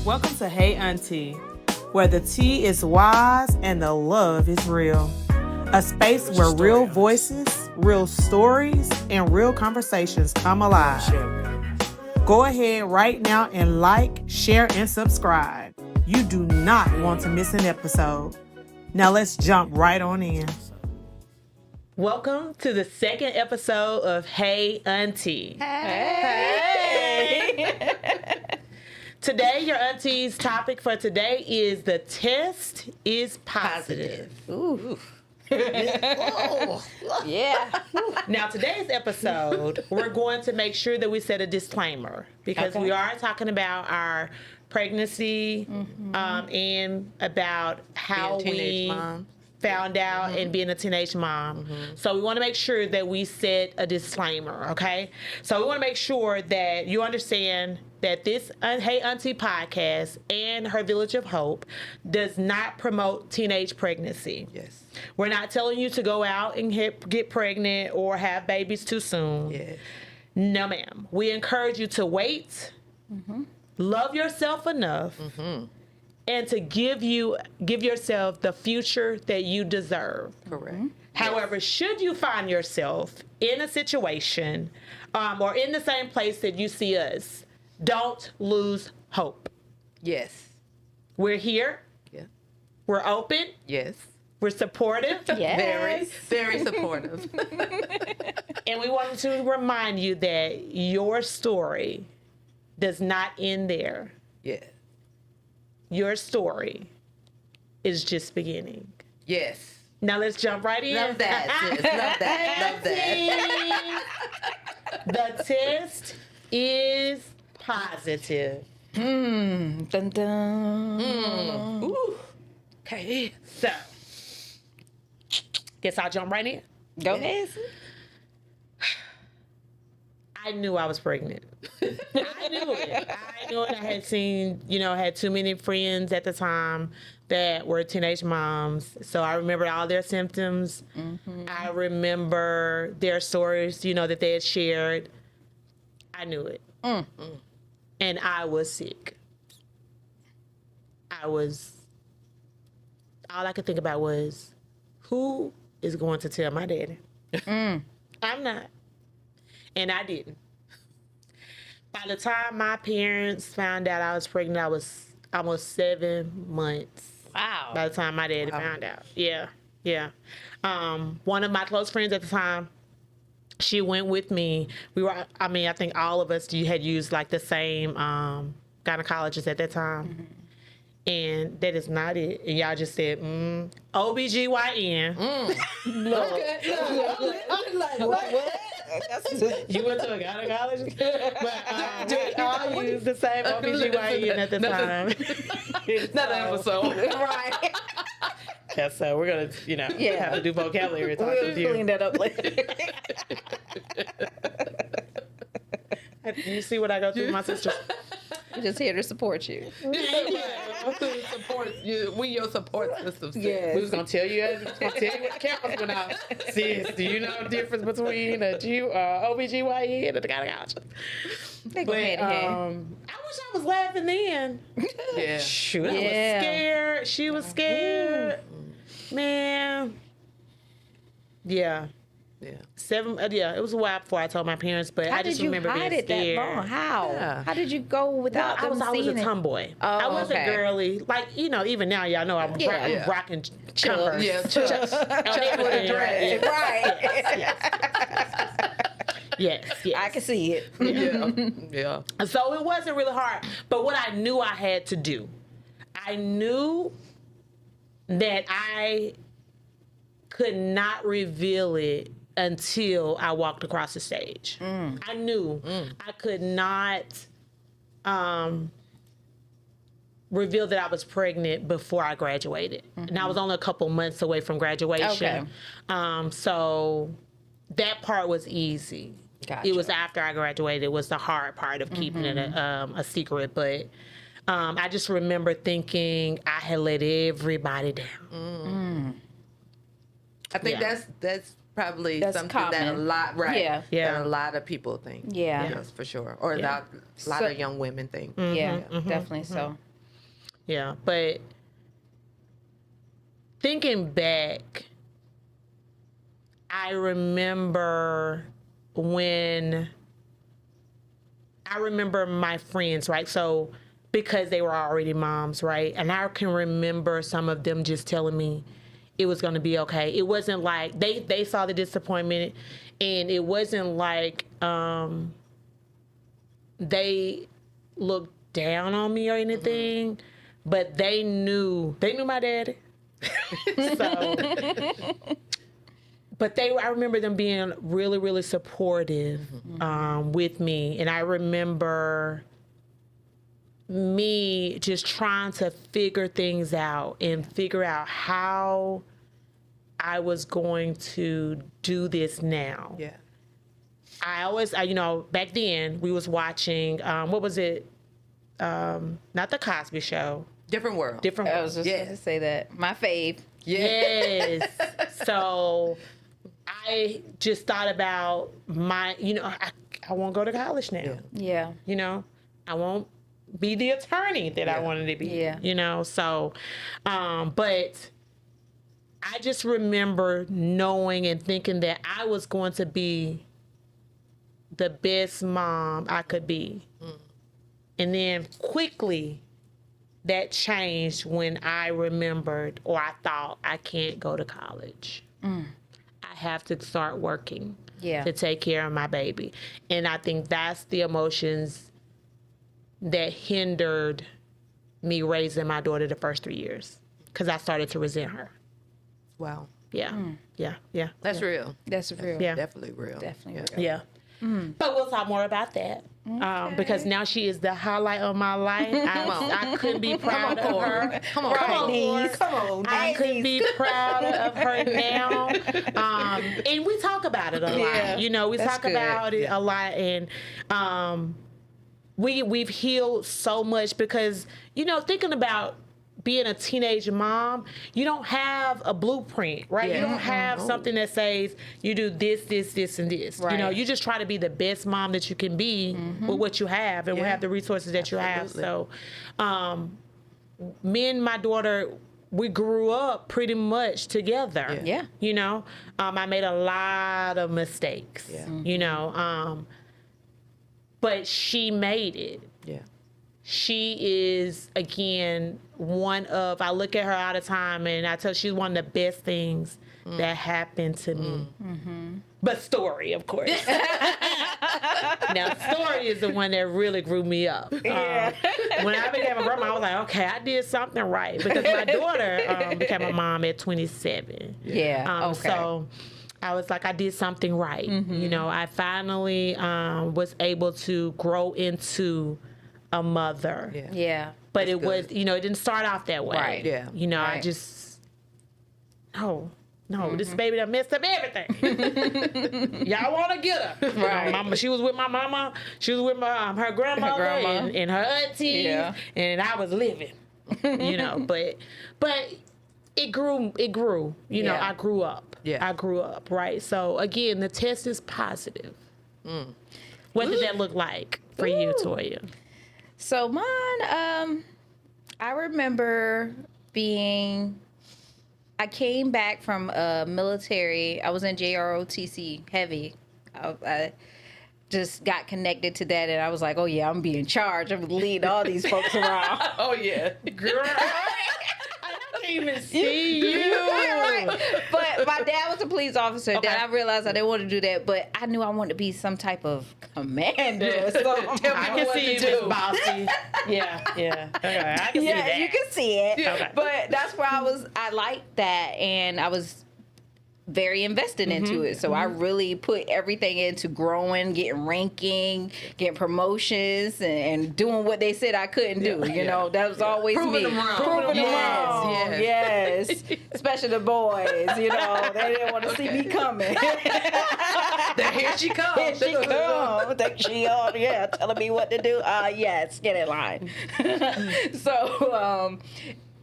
Welcome to Hey Auntie, where the tea is wise and the love is real. A space where real voices, real stories, and real conversations come alive. Go ahead right now and like, share, and subscribe. You do not want to miss an episode. Now let's jump right on in. Welcome to the second episode of Hey Auntie. Hey. Today, your auntie's topic for today is the test is positive. Ooh. Yeah. Now, today's episode, we're going to make sure that we set a disclaimer because we are talking about our pregnancy and about how we found out and being a teenage mom. So we want to make sure that we set a disclaimer, okay? So we want to make sure that you understand that this Hey Auntie podcast and Her Village of Hope does not promote teenage pregnancy. Yes. We're not telling you to go out and get pregnant or have babies too soon. Yes. No, ma'am. We encourage you to wait, love yourself enough, and to give yourself the future that you deserve. Correct. However, should you find yourself in a situation or in the same place that you see us, don't lose hope. Yes. We're here. Yeah. We're open. Yes. We're supportive. Very, very supportive. And we wanted to remind you that your story does not end there. Yeah. Your story is just beginning. Yes. Now let's jump right in. Love that, sis. Love that. Love that. The test is positive. Dun dun. Ooh. Okay. So, guess I'll jump right in. Go ahead. I knew I was pregnant. I knew it. I had seen, had too many friends at the time that were teenage moms. So I remember all their symptoms. I remember their stories, that they had shared. I knew it. And I was sick. All I could think about was, who is going to tell my daddy? I'm not. And I didn't. By the time my parents found out I was pregnant, I was almost 7 months. Wow. By the time my daddy found out. Yeah. One of my close friends at the time, she went with me. I think all of us had used like the same gynecologist at that time. And that is not it. And y'all just said, OBGYN. You went to a gynecologist? But we all used the same OBGYN at the time. Another episode. Right. Yeah, so we're going to, have to do vocabulary talk We'll with you. clean that up later. You see what I go through with my sister? We're just here to support you. Support you. We your support system. Sis. Yes. We was gonna tell you what the cameras went out. Sis, do you know the difference between a OBGYN and a gynecologist? They go hand in hand. I wish I was laughing then. Yeah. Shoot, I was Yeah. scared. She was scared. Man. Yeah. Yeah. It was a while before I told my parents, but How I just did you remember hide being it that scared. long? How? Yeah. How did you go without I them was always seeing a it? tomboy. Oh, I wasn't okay. girly. Like, even now y'all know I'm rocking Converse. Yeah. Everything, Right. Yes. I can see it. Yeah. So it wasn't really hard. But what I knew I had to do, I knew that I could not reveal it until I walked across the stage. I knew I could not reveal that I was pregnant before I graduated. And I was only a couple months away from graduation. So that part was easy. Gotcha. It was after I graduated. It was the hard part of keeping it a secret. But I just remember thinking I had let everybody down. I think that's probably That's something common. that a lot, right? Yeah. Yeah. That a lot of people think. Yeah. Yes, for sure. Or Yeah. a lot of young women think. Yeah, definitely so. Yeah. But thinking back, I remember my friends, right? So because they were already moms, right? And I can remember some of them just telling me it was going to be okay. It wasn't like they saw the disappointment, and it wasn't like they looked down on me or anything, but they knew my daddy. So, but I remember them being really, really supportive with me. And I remember me just trying to figure things out and figure out how I was going to do this now. Yeah. I always, back then we was watching, what was it? Not the Cosby Show. Different world. Different. I was just Yeah. going to say that. My fave. Yes. So I just thought about I won't go to college now. Yeah. Yeah. I won't be the attorney that I wanted to be. Yeah. So, but I just remember knowing and thinking that I was going to be the best mom I could be. And then quickly that changed when I remembered, or I thought, I can't go to college. I have to start working to take care of my baby. And I think that's the emotions that hindered me raising my daughter the first 3 years, because I started to resent her. Wow. Yeah. Yeah. That's real. That's real. Yeah. Definitely real. Definitely real. Yeah. But we'll talk more about that. Because now she is the highlight of my life. I couldn't be proud of her. Come on, Right. Come on. I couldn't be proud of her now. And we talk about it a lot. Yeah. We That's talk good. about it a lot. And we've healed so much because, thinking about being a teenage mom, you don't have a blueprint, right? Yeah. You don't have something that says you do this, and this. Right. You just try to be the best mom that you can be with what you have and have the resources that you have. So, me and my daughter, we grew up pretty much together. Yeah. I made a lot of mistakes. Yeah. But she made it. Yeah. She is, again, I look at her all the time and I tell her she's one of the best things that happened to me. But Story, of course. Now, Story is the one that really grew me up. When I became a grandma, I was like, okay, I did something right. Because my daughter became a mom at 27. Yeah. Okay. So I was like, I did something right. I finally was able to grow into a mother. Yeah. Yeah. But it was, it didn't start off that way. Right. Yeah. I Right. just, this baby done messed up everything. Y'all want to get her. Right. Mama, she was with my mama. She was with her grandmother grandma. and her aunties. Yeah. And I was living, but it grew. Yeah. I grew up. Yeah. I grew up, right? So again, the test is positive. What did that look like for you, Toya? So mine, I remember I came back from military. I was in JROTC heavy. I just got connected to that, and I was like, oh yeah, I'm gonna be in charge. I'm gonna lead all these folks around. Oh yeah. Girl, I can't even see you. Right. But my dad was a police officer. Okay. Then I realized I didn't want to do that, but I knew I wanted to be some type of commander. So I can see you, Miss Bossy. Yeah. Okay, I can see that. you can see it. Okay. But that's where I liked that, and I was very invested into it. So I really put everything into growing, getting ranking, getting promotions, and doing what they said I couldn't do. You know, that was always Proving me. them wrong. Proving them Yes, wrong. yes. Yes. Especially the boys, they didn't want to see me coming. Here she comes. Here she comes. Think she on, telling me what to do. Yes, get in line. So,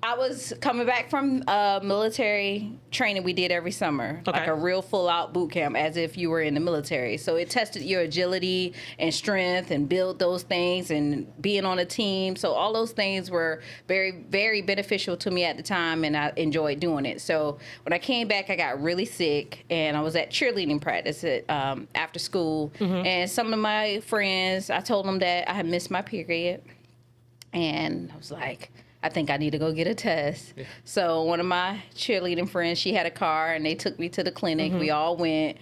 I was coming back from military training we did every summer, Okay. like a real full-out boot camp, as if you were in the military. So it tested your agility and strength and build those things and being on a team. So all those things were very, very beneficial to me at the time, and I enjoyed doing it. So when I came back, I got really sick, and I was at cheerleading practice at, after school. And some of my friends, I told them that I had missed my period, and I was like, I think I need to go get a test. So one of my cheerleading friends, she had a car, and they took me to the clinic. We all went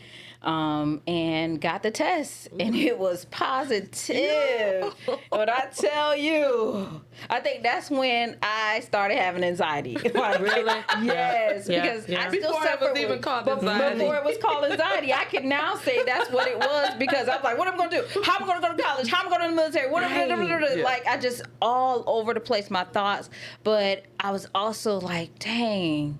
and got the test, and it was positive. But I tell you, I think that's when I started having anxiety. Like, Really? Yes, Yeah, because yeah. I still Before it suffer was even with- called but anxiety. Before it was called anxiety, I can now say that's what it was, because I was like, what am I going to do? How am I going to go to college? How am I going to the military? What am I going to do? Yeah. Like, I just all over the place, my thoughts. But I was also like, dang,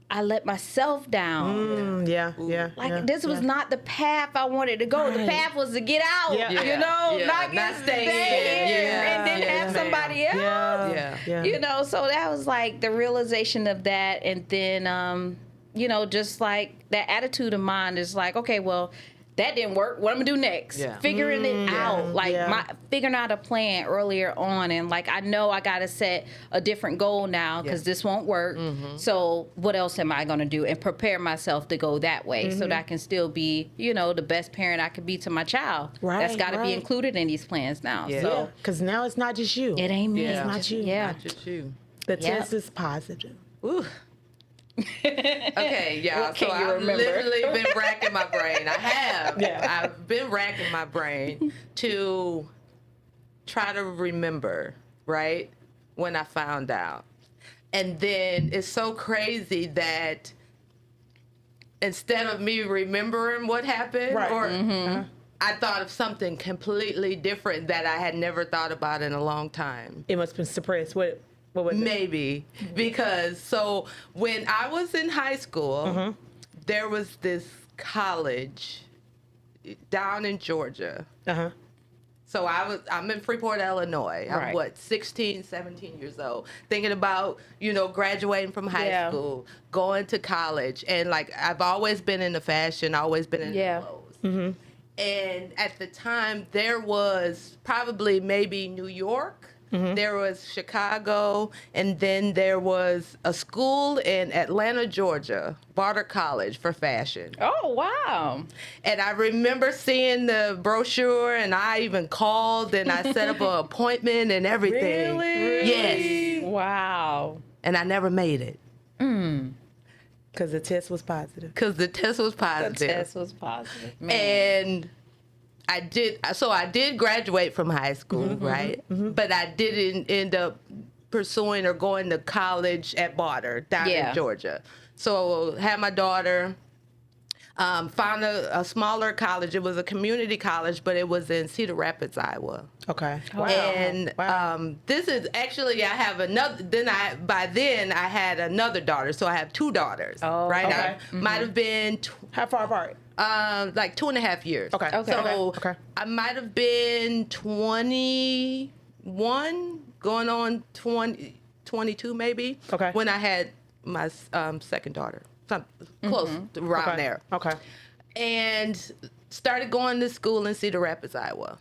I let myself down. Yeah. Like, this was not the path I wanted to go. The Right. path was to get out, Yeah. you know, Yeah. not Not stay stay in. here Yeah. and then Yes, have ma'am. somebody else. Yeah. You know, so that was like the realization of that. And then, you know, just like that attitude of mine is like, okay, well, that didn't work. What I'm gonna do next? Yeah. Figuring it out, like yeah. figuring out a plan earlier on, and like I know I gotta set a different goal now because this won't work. So what else am I gonna do, and prepare myself to go that way so that I can still be, you know, the best parent I could be to my child. Right, That's got to right. be included in these plans now. Yeah. So Because now it's not just you. it ain't me. Yeah. It's not you. Yeah. Not just you. The Yeah. test is positive. Ooh. Okay, y'all. What can so you I've remember? literally been racking my brain. I have. Yeah. I've been racking my brain to try to remember, right, when I found out. And then it's so crazy that instead of me remembering what happened, Right. or I thought of something completely different that I had never thought about in a long time. It must have been suppressed. What was it? Maybe because so when I was in high school, there was this college down in Georgia. Uh-huh. So I'm in Freeport, Illinois. I'm Right. 16, 17 years old, thinking about, you know, graduating from high Yeah. school, going to college. And like, I've always been into fashion, always been into Yeah. clothes. And at the time, there was probably maybe New York, there was Chicago, and then there was a school in Atlanta, Georgia, Barter College for fashion. Oh wow. And I remember seeing the brochure, and I even called and I set up an appointment and everything. Really? Yes. Wow. And I never made it Because the test was positive. because the test was The positive. test was positive. Man. And I did graduate from high school, right? But I didn't end up pursuing or going to college at Barter down Yeah. in Georgia. So had my daughter, found a smaller college. It was a community college, but it was in Cedar Rapids, Iowa. Okay. Wow. And Wow. this is actually I have another. By then I had another daughter, so I have two daughters. Oh, right. okay. I might have been How far apart? like 2.5 years. Okay. Okay. So Okay. I might have been 21, going on 20, 22 maybe. Okay. When I had my second daughter, close around Okay. there, Okay. and started going to school in Cedar Rapids, Iowa.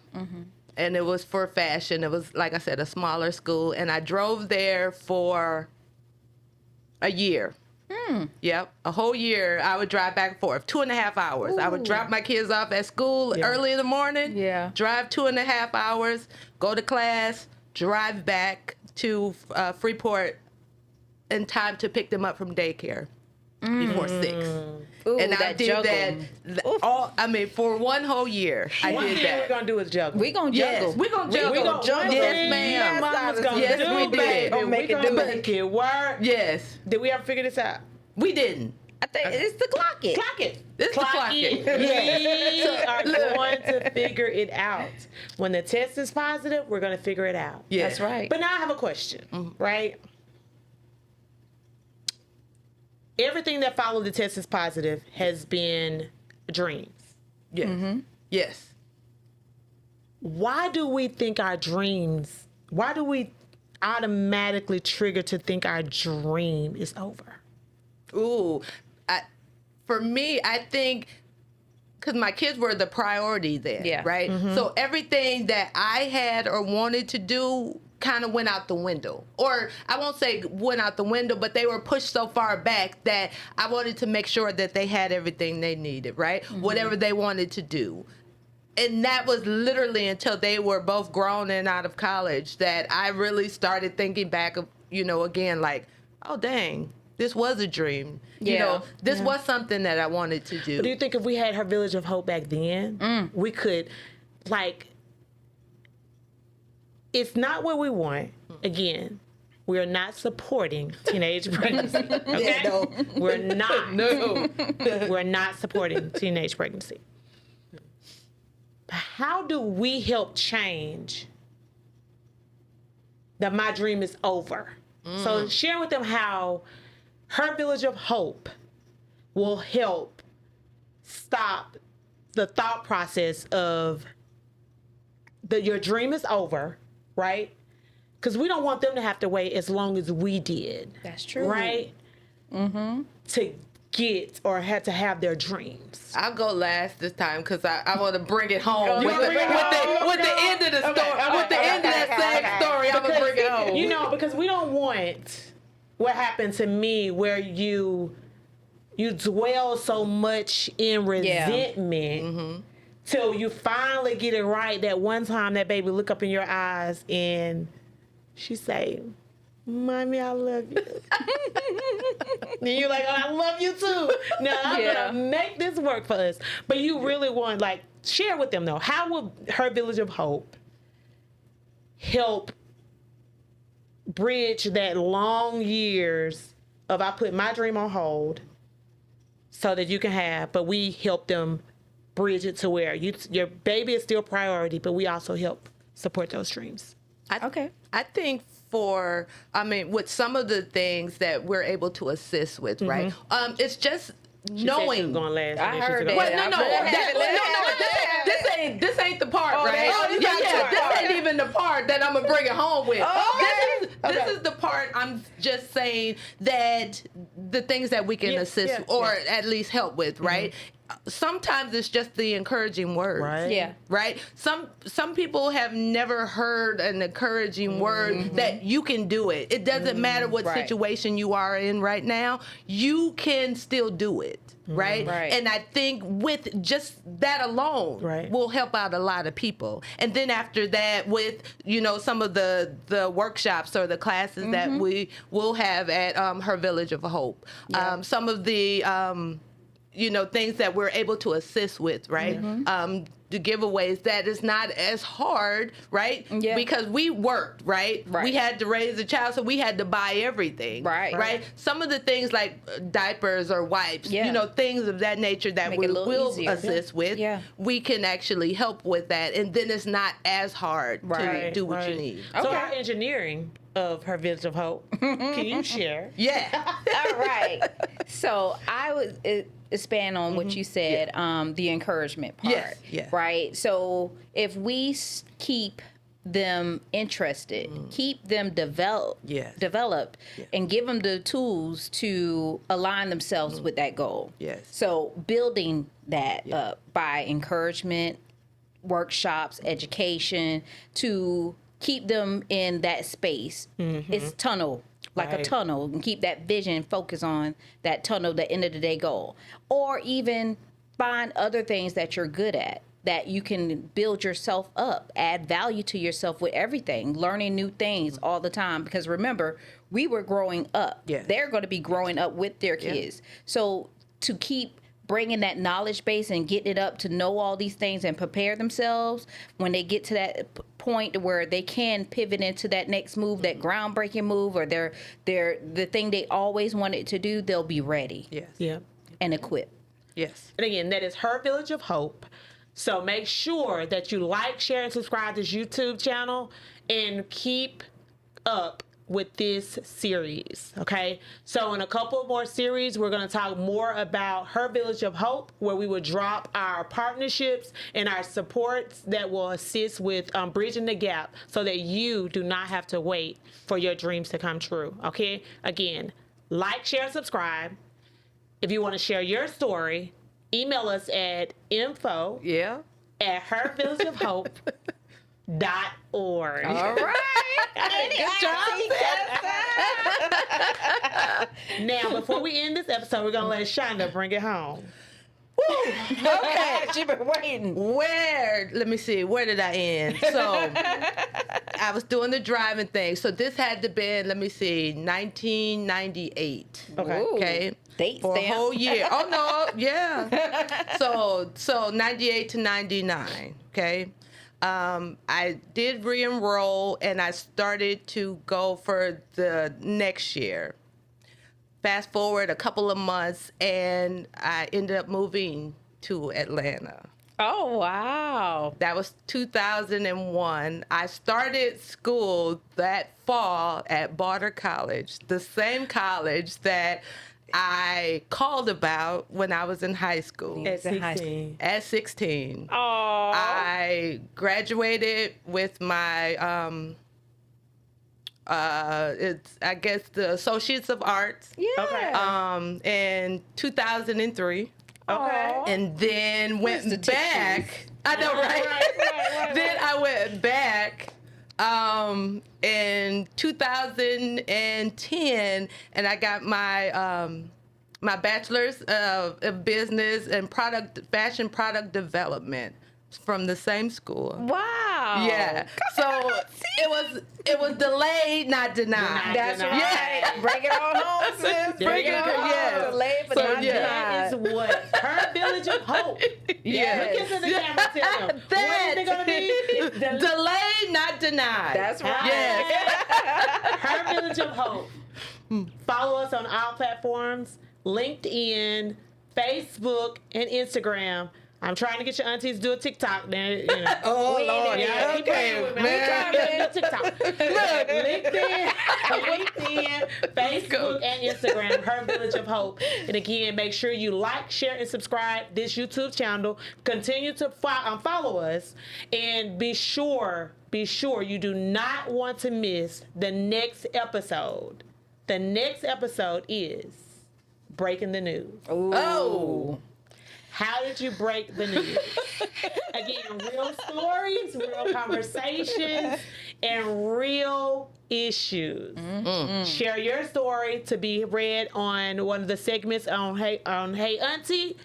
And it was for fashion. It was, like I said, a smaller school, and I drove there for a year. Yep, a whole year. I would drive back and forth, 2.5 hours. I would drop my kids off at school Yeah. early in the morning. Yeah. Drive 2.5 hours, go to class, drive back to Freeport in time to pick them up from daycare before 6. Ooh, And I that did juggling. that. For one whole year, I One did thing we're that. gonna do is juggle. We gonna Yes, juggle. we gonna juggle. We gonna juggle. Yes, ma'am. Mama's gonna Yes, do, we did. baby. Gonna make We it gonna do. make it work. Yes, Did we ever figure this out? we didn't. I think it's the clock it. Clock it. It's the clock it. We are Look. going to figure it out. When the test is positive, we're going to figure it out. Yeah. That's right. But now I have a question, right? Everything that followed the test is positive has been dreams. Yes. Yes. Why do we think our dreams, automatically triggered to think our dream is over? Ooh, for me, I think because my kids were the priority there, Yeah. right? So everything that I had or wanted to do kind of went out the window. Or I won't say went out the window, but they were pushed so far back that I wanted to make sure that they had everything they needed, right? Whatever they wanted to do. And that was literally until they were both grown and out of college that I really started thinking back of, again, like, oh, dang, this was a dream. Yeah. This was something that I wanted to do. But do you think if we had Her Village of Hope back then, we could, it's not what we want. Again, we're not supporting teenage pregnancy. Okay? no. We're not. No. We're not supporting teenage pregnancy. But how do we help change that my dream is over? So share with them how Her Village of Hope will help stop the thought process of your dream is over, right? Because we don't want them to have to wait as long as we did. That's true. Right? To get or had to have their dreams. I'll go last this time because I want to bring it home You with wanna bring it home? the end of the story. okay, With the end of that sad story, I'm gonna bring it home. Because we don't want what happened to me where you dwell so much in resentment till you finally get it right. That one time that baby look up in your eyes and she say, "Mommy, I love you." Then you're like, "Oh, I love you too. Now I'm gonna make this work for us." But you really want, share with them though. How will Her Village of Hope help bridge that long years of I put my dream on hold so that you can have, but we help them bridge it to where your baby is still priority, but we also help support those dreams. Okay. I think with some of the things that we're able to assist with, right? It's just She said she knowing. was going last. I and then she heard took it. over. Well, this ain't the part, right? This ain't even the part that I'm gonna bring it home with. This is the part I'm just saying that the things that we can assist or at least help with, right? Sometimes it's just the encouraging words. Right. Yeah. Right? Some people have never heard an encouraging word that you can do it. It doesn't matter what Right. situation you are in right now, you can still do it. Right? Right. And I think with just that alone will help out a lot of people. And then after that with, some of the workshops or the classes that we will have at Her Village of Hope. Yeah. Some of the things that we're able to assist with, right? The giveaways that is not as hard, right? Yeah. Because we worked, right? Right. We had to raise a child, so we had to buy everything, Right. Right? Some of the things like diapers or wipes, things of that nature that Make we it a little will easier. assist with, we can actually help with that, and then it's not as hard to Right. do what you need. So Okay. our engineering of Her Village of Hope, can you share? Yeah. All right. So I would expand on what you said, the encouragement part. Yes, yes. Right. So if we keep them interested, keep them developed, and give them the tools to align themselves with that goal. Yes. So building that up by encouragement, workshops, education to keep them in that space. It's tunnel, like a Right. tunnel, and keep that vision, focus on that tunnel, the end of the day goal. Or even find other things that you're good at, that you can build yourself up, add value to yourself with everything, learning new things all the time. Because remember, we were growing up. Yes. They're going to be growing up with their kids. So to keep bringing that knowledge base and getting it up to know all these things and prepare themselves when they get to that point where they can pivot into that next move, that groundbreaking move, or the thing they always wanted to do, they'll be ready Yes. Yeah. and equipped. Yes. And again, that is Her Village of Hope. So make sure that you like, share, and subscribe to this YouTube channel and keep up with this series, okay? So in a couple more series, we're going to talk more about Her Village of Hope, where we will drop our partnerships and our supports that will assist with bridging the gap so that you do not have to wait for your dreams to come true, okay? Again, like, share, subscribe. If you want to share your story, email us at info@hervillageofhope.org. All right. Good job, Now, before we end this episode, we're going to let Shonda bring it home. Okay, she been waiting. Let me see, where did I end? So I was doing the driving thing. So this had to be, let me see, 1998. Okay. Ooh, Okay. date For stamp. a whole year. Oh no, yeah. So 98 to 99. Okay. I did re-enroll and I started to go for the next year. Fast forward a couple of months and I ended up moving to Atlanta. Oh, wow. That was 2001. I started school that fall at Barter College, the same college that I called about when I was in high school. At 16. At 16. Oh. I graduated with my, I guess the Associates of Arts Yeah. Okay. in 2003. Okay. And then went the back. I know, right? Right. Then I went back in 2010, and I got my my bachelor's of business and fashion product development from the same school. Wow. Yeah. So it was delayed, not denied. That's Denied. right. Bring it on home, sis. There Bring you it on go. home. Yes. Delayed, but So, not yeah. That is denied. what Her Village of Hope. Yes. Look into the camera, tell them. What is it going to be? It's Delayed, not denied. That's right. Yes. Her Village of Hope. Follow us on all platforms, LinkedIn, Facebook, and Instagram. I'm trying to get your aunties to do a TikTok. Then, you know. Oh, We Lord. ain't Yeah, keep playing with me. man. I'm trying to do TikTok. Look, LinkedIn, Facebook, and Instagram, Her Village of Hope. And again, make sure you like, share, and subscribe this YouTube channel. Continue to follow us, and be sure you do not want to miss the next episode. The next episode is Breaking the News. Oh. How did you break the news? Again, real stories, real conversations, and real issues. Share your story to be read on one of the segments on Hey Auntie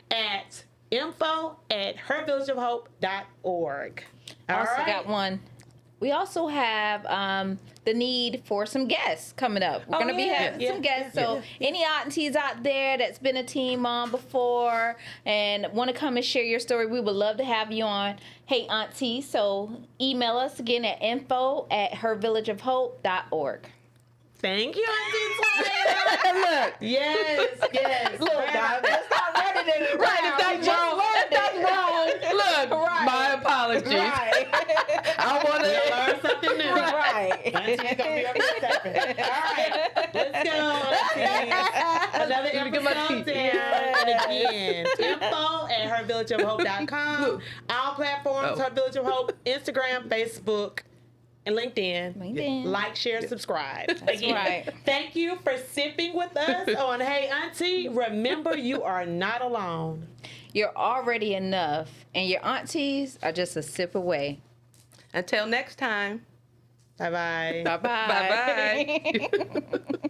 at info@hervillageofhope.org. Also got one. We also have the need for some guests coming up. We're going to be having some guests. So any aunties out there that's been a teen mom before and want to come and share your story, we would love to have you on Hey Auntie. So email us again at info@hervillageofhope.org. Thank you, Auntie Toya. Look. Yes. Look, now, that's not running it Right, if that's wrong, look, Right. my apologies. Right. I want We'll to learn something new. Right. Auntie's gonna be up there stepping. All right, let's go. Auntie. Another episode down. And again, info@hervillageofhope.com. All platforms, Her Village of Hope, Instagram, Facebook, and LinkedIn. Like, share, subscribe. Again, right. thank you for sipping with us on Hey Auntie. Remember, you are not alone. You're already enough, and your aunties are just a sip away. Until next time. Bye-bye. Bye-bye. Bye-bye.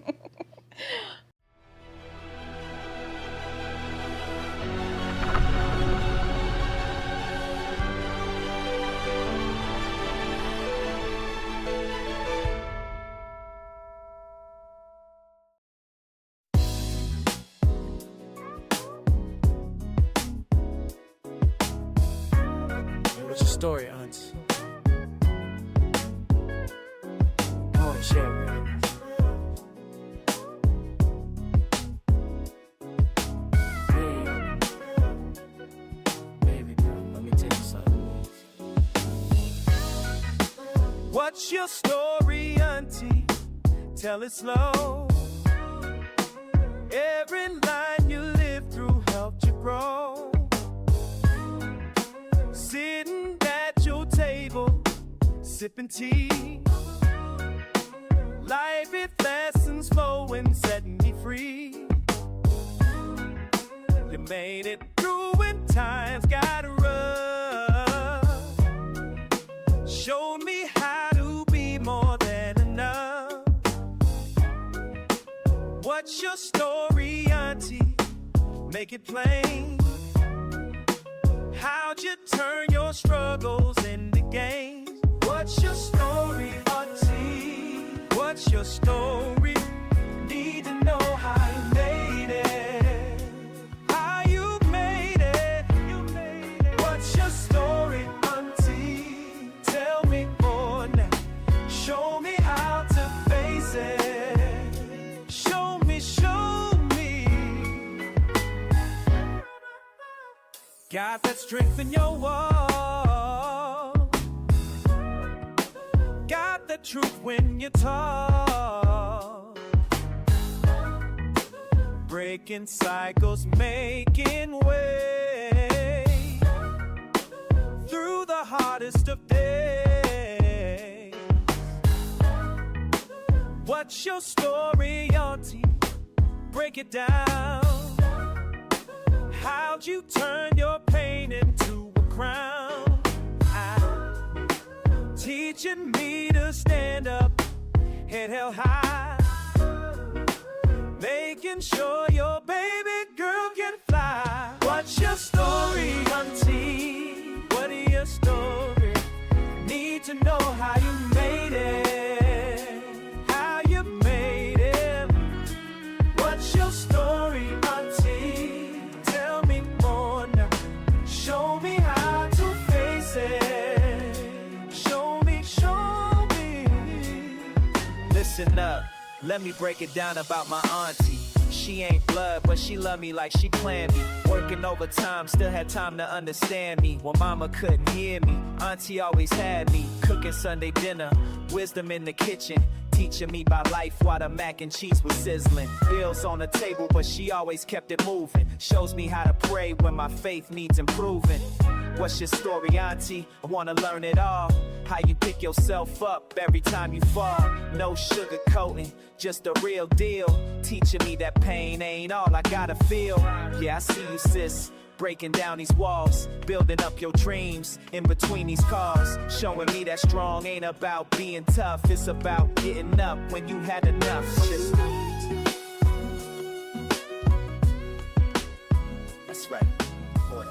What's your story, aunts? Come on, share with me. Baby girl, let me tell you something. What's your story, auntie? tell it slow. Every line you lived through helped you grow. Sitting at your table, sipping tea. Life with lessons flowing, setting me free. You made it through when times got rough. Showed me how to be more than enough. What's your story, auntie? Make it plain. How'd you turn your struggles into gains? What's your story, auntie? What's your story? Need to know how you made it. How you made it. What's your story, auntie? Tell me more now. Show me how to face it. Show me, show me. Got that strength in your wall. Got the truth when you talk. Breaking cycles, making way through the hardest of days. What's your story, auntie? Break it down. How'd you turn your pain into a crown? Teaching me to stand up, head held high. Making sure your baby girl can fly. What's your story, auntie? What is your story? Need to know how you made it. How you made it. What's your story, auntie? Tell me more now. Show me how to face it. Show me, show me. Listen up. Let me break it down about my auntie. She ain't blood, but she love me like she planned me. Working overtime, still had time to understand me. When mama couldn't hear me, auntie always had me. Cooking Sunday dinner, wisdom in the kitchen. Teaching me about life while the mac and cheese was sizzling. Bills on the table, but she always kept it moving. Shows me how to pray when my faith needs improving. What's your story, auntie? I wanna learn it all. How you pick yourself up every time you fall. No sugarcoating, just the real deal. Teaching me that pain ain't all I gotta feel. Yeah, I see you, sis. Breaking down these walls, building up your dreams in between these cars. Showing me that strong ain't about being tough. It's about getting up when you had enough. Just... That's right, boy.